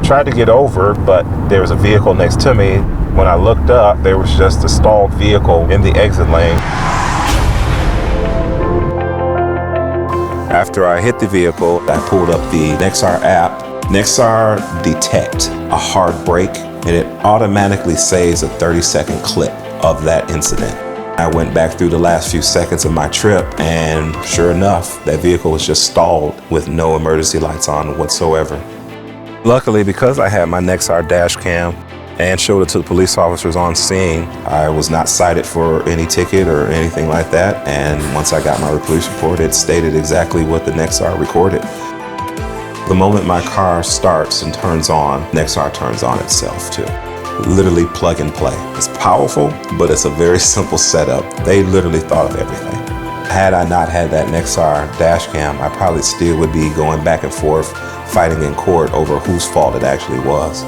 tried to get over, but there was a vehicle next to me. When I looked up, there was just a stalled vehicle in the exit lane. After I hit the vehicle, I pulled up the Nexar app. Nexar detects a hard brake, and it automatically saves a 30-second clip of that incident. I went back through the last few seconds of my trip, and sure enough, that vehicle was just stalled with no emergency lights on whatsoever. Luckily, because I had my Nexar dash cam and showed it to the police officers on scene, I was not cited for any ticket or anything like that. And once I got my police report, it stated exactly what the Nexar recorded. The moment my car starts and turns on, Nexar turns on itself too. Literally plug and play. It's powerful, but it's a very simple setup. They literally thought of everything. Had I not had that Nexar dash cam, I probably still would be going back and forth, fighting in court over whose fault it actually was.